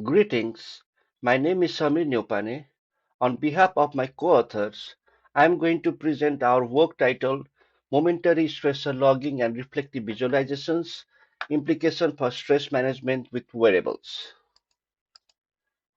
Greetings. My name is Samir Neopane. On behalf of my co-authors, I am going to present our work titled Momentary Stressor Logging and Reflective Visualizations: Implication for Stress Management with Wearables.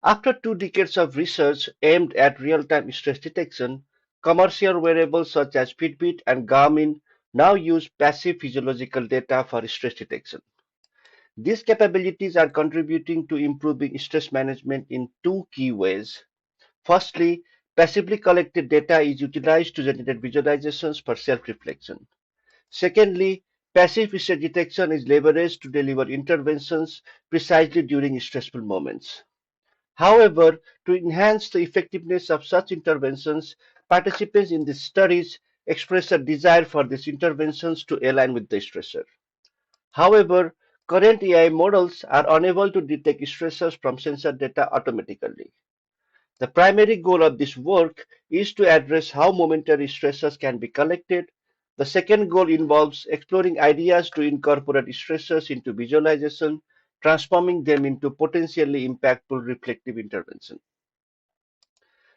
After 2 decades of research aimed at real-time stress detection, commercial wearables such as Fitbit and Garmin now use passive physiological data for stress detection. These capabilities are contributing to improving stress management in two key ways. Firstly, passively collected data is utilized to generate visualizations for self-reflection. Secondly, passive stress detection is leveraged to deliver interventions precisely during stressful moments. However, to enhance the effectiveness of such interventions, participants in these studies express a desire for these interventions to align with the stressor. However, current AI models are unable to detect stressors from sensor data automatically. The primary goal of this work is to address how momentary stressors can be collected. The second goal involves exploring ideas to incorporate stressors into visualization, transforming them into potentially impactful reflective intervention.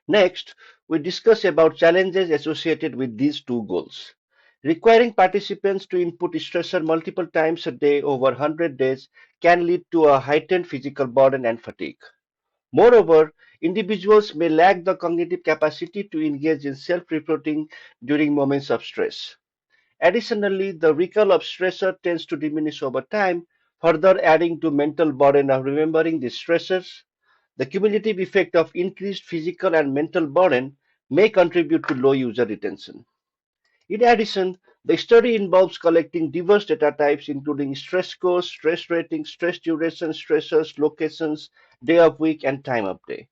Next, we discuss about challenges associated with these two goals. Requiring participants to input stressor multiple times a day over 100 days can lead to a heightened physical burden and fatigue. Moreover, individuals may lack the cognitive capacity to engage in self-reporting during moments of stress. Additionally, the recall of stressor tends to diminish over time, further adding to mental burden of remembering the stressors. The cumulative effect of increased physical and mental burden may contribute to low user retention. In addition, the study involves collecting diverse data types including stress scores, stress ratings, stress duration, stressors, locations, day of week, and time of day.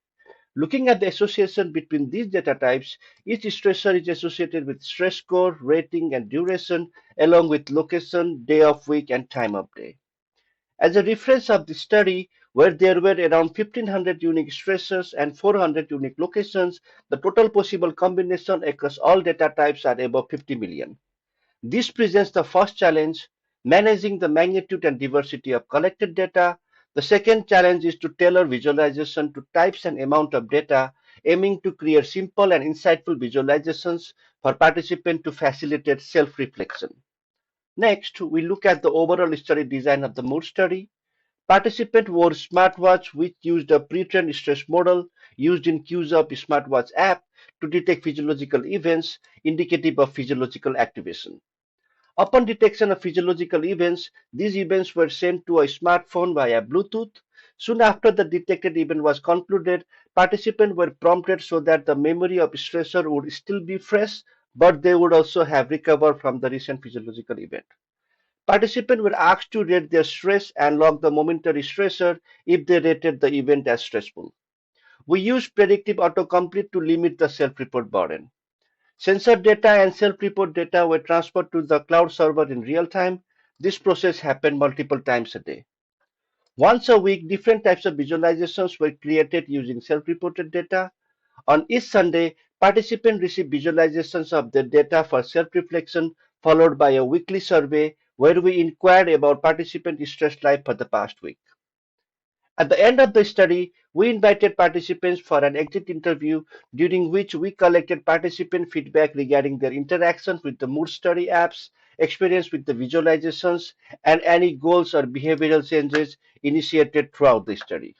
Looking at the association between these data types, each stressor is associated with stress score, rating, and duration, along with location, day of week, and time of day. As a reference of the study, where there were around 1500 unique stressors and 400 unique locations, the total possible combination across all data types are above 50 million. This presents the first challenge, managing the magnitude and diversity of collected data. The second challenge is to tailor visualization to types and amount of data, aiming to create simple and insightful visualizations for participants to facilitate self-reflection. Next, we look at the overall study design of the mood study. Participants wore smartwatch which used a pre-trained stress model used in Q's of smartwatch app to detect physiological events indicative of physiological activation. Upon detection of physiological events, these events were sent to a smartphone via Bluetooth. Soon after the detected event was concluded, participants were prompted so that the memory of stressor would still be fresh, but they would also have recovered from the recent physiological event. Participants were asked to rate their stress and log the momentary stressor if they rated the event as stressful. We used predictive autocomplete to limit the self-report burden. Sensor data and self-report data were transferred to the cloud server in real time. This process happened multiple times a day. Once a week, different types of visualizations were created using self-reported data. On each Sunday, participants received visualizations of their data for self-reflection, followed by a weekly survey where we inquired about participant stress life for the past week. At the end of the study, we invited participants for an exit interview during which we collected participant feedback regarding their interactions with the mood study apps, experience with the visualizations, and any goals or behavioral changes initiated throughout the study.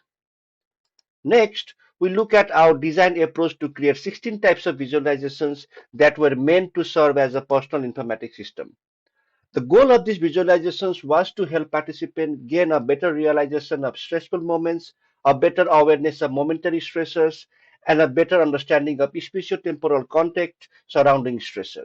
Next, we look at our design approach to create 16 types of visualizations that were meant to serve as a personal informatics system. The goal of these visualizations was to help participants gain a better realization of stressful moments, a better awareness of momentary stressors, and a better understanding of spatiotemporal context surrounding stressor.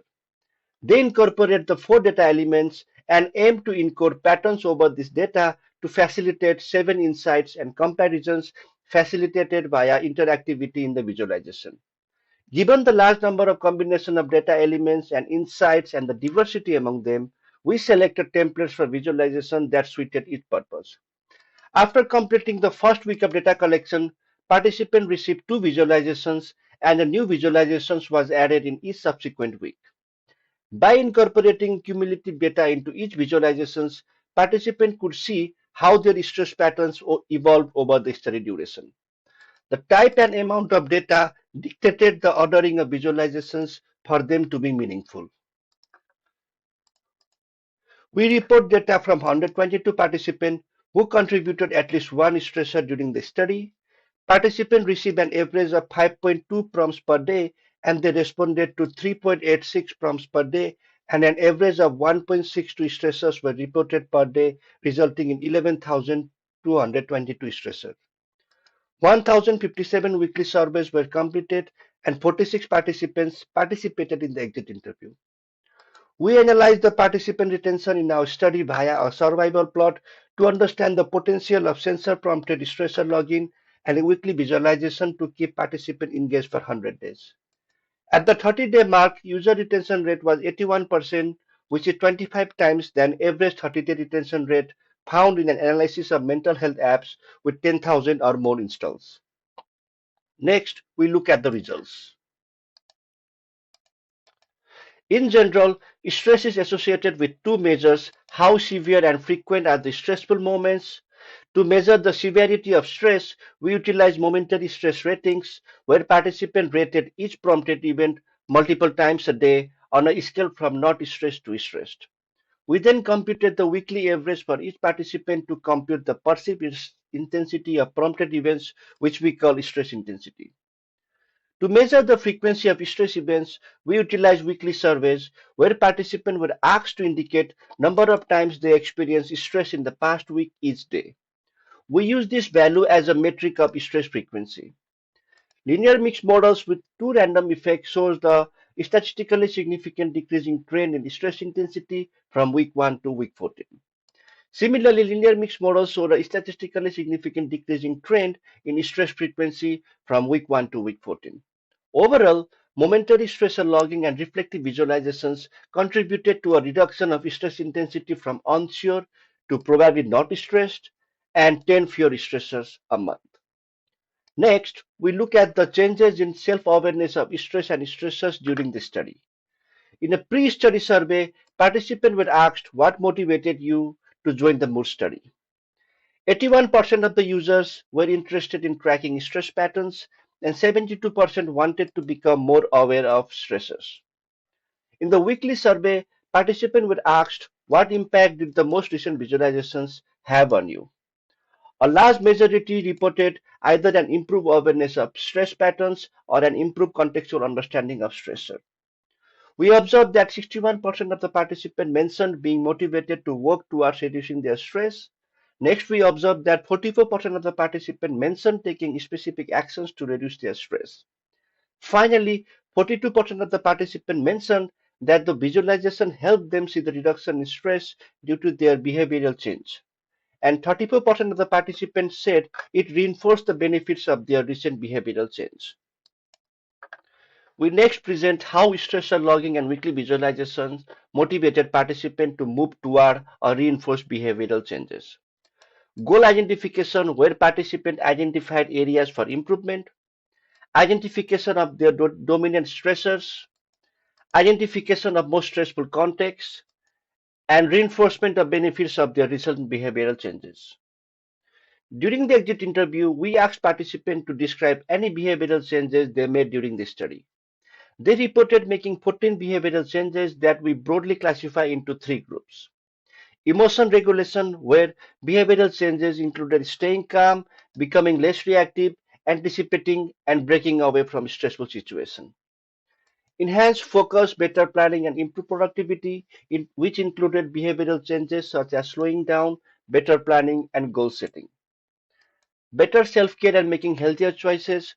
They incorporate the four data elements and aim to encode patterns over this data to facilitate 7 insights and comparisons facilitated via interactivity in the visualization. Given the large number of combination of data elements and insights and the diversity among them, we selected templates for visualization that suited each purpose. After completing the first week of data collection, participants received 2 visualizations and a new visualization was added in each subsequent week. By incorporating cumulative data into each visualization, participants could see how their stress patterns evolved over the study duration. The type and amount of data dictated the ordering of visualizations for them to be meaningful. We report data from 122 participants who contributed at least one stressor during the study. Participants received an average of 5.2 prompts per day and they responded to 3.86 prompts per day, and an average of 1.62 stressors were reported per day, resulting in 11,222 stressors. 1,057 weekly surveys were completed and 46 participants participated in the exit interview. We analyzed the participant retention in our study via a survival plot to understand the potential of sensor-prompted stressor login and a weekly visualization to keep participants engaged for 100 days. At the 30-day mark, user retention rate was 81%, which is 25 times than average 30-day retention rate found in an analysis of mental health apps with 10,000 or more installs. Next, we look at the results. In general, stress is associated with two measures: how severe and frequent are the stressful moments. To measure the severity of stress, we utilize momentary stress ratings, where participants rated each prompted event multiple times a day on a scale from not stressed to stressed. We then computed the weekly average for each participant to compute the perceived intensity of prompted events, which we call stress intensity. To measure the frequency of stress events, we utilize weekly surveys where participants were asked to indicate number of times they experienced stress in the past week each day. We use this value as a metric of stress frequency. Linear mixed models with two random effects shows the statistically significant decreasing trend in stress intensity from week 1 to week 14. Similarly, linear mixed models show a statistically significant decreasing trend in stress frequency from week 1 to week 14. Overall, momentary stressor logging and reflective visualizations contributed to a reduction of stress intensity from unsure to probably not stressed and 10 fewer stressors a month. Next, we look at the changes in self-awareness of stress and stressors during the study. In a pre-study survey, participants were asked what motivated you to join the mood study. 81% of the users were interested in tracking stress patterns, and 72% wanted to become more aware of stressors. In the weekly survey, participants were asked what impact did the most recent visualizations have on you. A large majority reported either an improved awareness of stress patterns or an improved contextual understanding of stressor. We observed that 61% of the participants mentioned being motivated to work towards reducing their stress. Next, we observed that 44% of the participants mentioned taking specific actions to reduce their stress. Finally, 42% of the participants mentioned that the visualization helped them see the reduction in stress due to their behavioral change. And 34% of the participants said it reinforced the benefits of their recent behavioral change. We next present how stressor logging and weekly visualizations motivated participants to move toward or reinforce behavioral changes. Goal identification, where participants identified areas for improvement, identification of their dominant stressors, identification of most stressful contexts, and reinforcement of benefits of their recent behavioral changes. During the exit interview, we asked participants to describe any behavioral changes they made during the study. They reported making 14 behavioral changes that we broadly classify into three groups. Emotion regulation, where behavioral changes included staying calm, becoming less reactive, anticipating, and breaking away from stressful situations. Enhanced focus, better planning, and improved productivity, which included behavioral changes such as slowing down, better planning, and goal setting. Better self-care and making healthier choices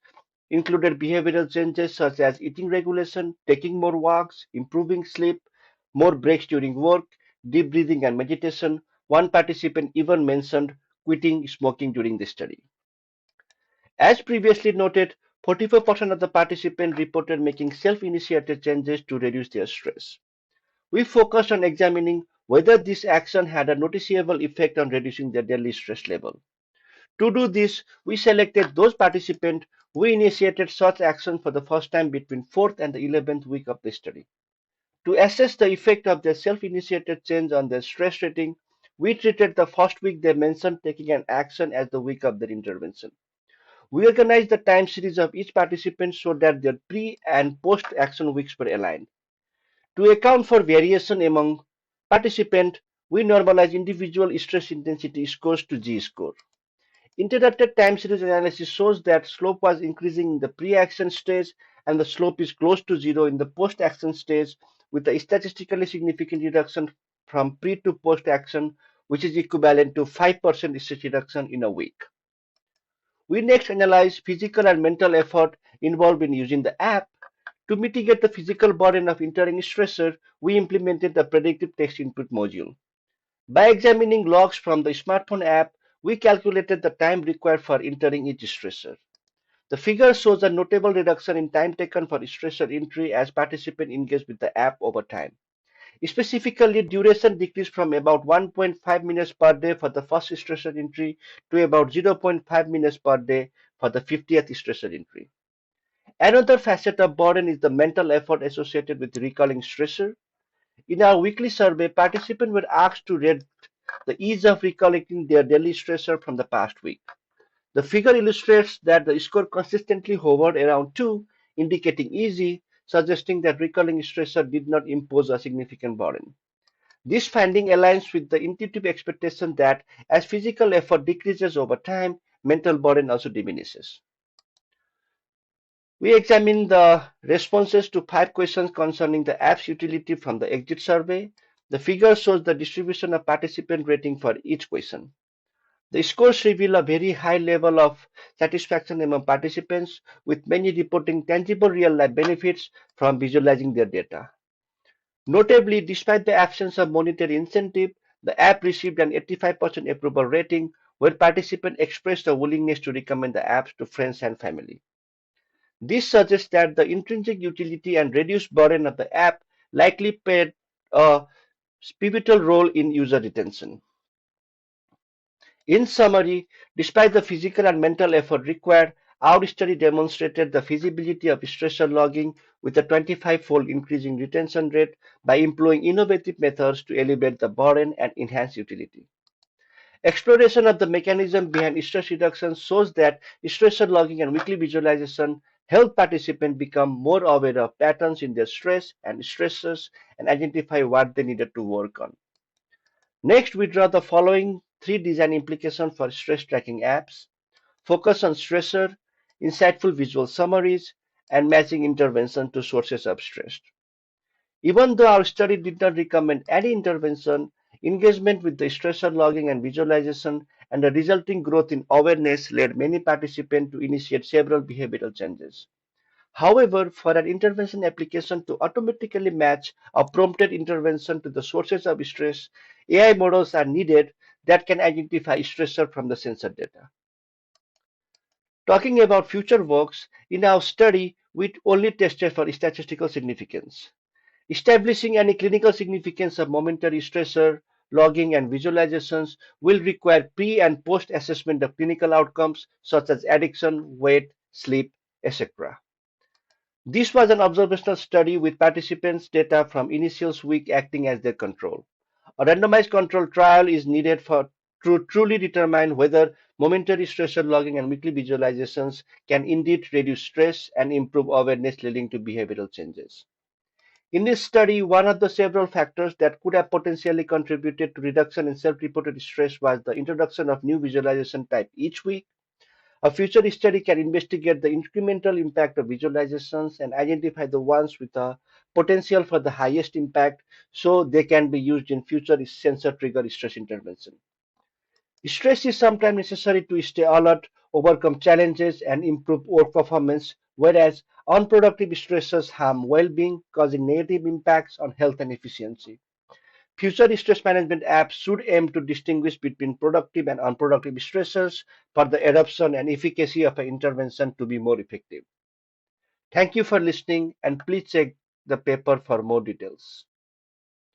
included behavioral changes such as eating regulation, taking more walks, improving sleep, more breaks during work, deep breathing and meditation. One participant even mentioned quitting smoking during the study. As previously noted, 44% of the participants reported making self-initiated changes to reduce their stress. We focused on examining whether this action had a noticeable effect on reducing their daily stress level. To do this, we selected those participants who initiated such action for the first time between 4th and the 11th week of the study. To assess the effect of their self-initiated change on their stress rating, We treated the first week they mentioned taking an action as the week of their intervention. We organized the time series of each participant so that their pre and post action weeks were aligned. To account for variation among participants, we normalized individual stress intensity scores to G score. Interrupted time series analysis shows that slope was increasing in the pre-action stage and the slope is close to zero in the post-action stage with a statistically significant reduction from pre to post-action, which is equivalent to 5% stress reduction in a week. We next analyze physical and mental effort involved in using the app. To mitigate the physical burden of entering stressor, we implemented the predictive text input module. By examining logs from the smartphone app, we calculated the time required for entering each stressor. The figure shows a notable reduction in time taken for stressor entry as participants engage with the app over time. Specifically, duration decreased from about 1.5 minutes per day for the first stressor entry to about 0.5 minutes per day for the 50th stressor entry. Another facet of burden is the mental effort associated with recalling stressor. In our weekly survey, participants were asked to rate the ease of recollecting their daily stressor from the past week. The figure illustrates that the score consistently hovered around 2, indicating easy, suggesting that recalling stressor did not impose a significant burden. This finding aligns with the intuitive expectation that as physical effort decreases over time, mental burden also diminishes. We examine the responses to 5 questions concerning the app's utility from the exit survey. The figure shows the distribution of participant rating for each question. The scores reveal a very high level of satisfaction among participants, with many reporting tangible real-life benefits from visualizing their data. Notably, despite the absence of monetary incentive, the app received an 85% approval rating, where participants expressed a willingness to recommend the apps to friends and family. This suggests that the intrinsic utility and reduced burden of the app likely played a pivotal role in user retention. In summary, despite the physical and mental effort required, our study demonstrated the feasibility of stressor logging with a 25-fold increase in retention rate by employing innovative methods to elevate the burden and enhance utility. Exploration of the mechanism behind stress reduction shows that stressor logging and weekly visualization help participants become more aware of patterns in their stress and stressors and identify what they needed to work on. Next, we draw the following 3 design implications for stress tracking apps: focus on stressor, insightful visual summaries, and matching intervention to sources of stress. Even though our study did not recommend any intervention, engagement with the stressor logging and visualization and the resulting growth in awareness led many participants to initiate several behavioral changes. However, for an intervention application to automatically match a prompted intervention to the sources of stress, AI models are needed that can identify stressor from the sensor data. Talking about future works, in our study, we only tested for statistical significance. Establishing any clinical significance of momentary stressor, logging, and visualizations will require pre and post assessment of clinical outcomes such as addiction, weight, sleep, etc. This was an observational study with participants' data from initial week acting as their control. A randomized control trial is needed to truly determine whether momentary stressor logging and weekly visualizations can indeed reduce stress and improve awareness leading to behavioral changes. In this study, one of the several factors that could have potentially contributed to reduction in self-reported stress was the introduction of new visualization type each week. A future study can investigate the incremental impact of visualizations and identify the ones with a potential for the highest impact so they can be used in future sensor trigger stress intervention. Stress is sometimes necessary to stay alert, overcome challenges, and improve work performance, whereas unproductive stresses harm well-being, causing negative impacts on health and efficiency. Future stress management apps should aim to distinguish between productive and unproductive stressors for the adoption and efficacy of an intervention to be more effective. Thank you for listening, and please check the paper for more details.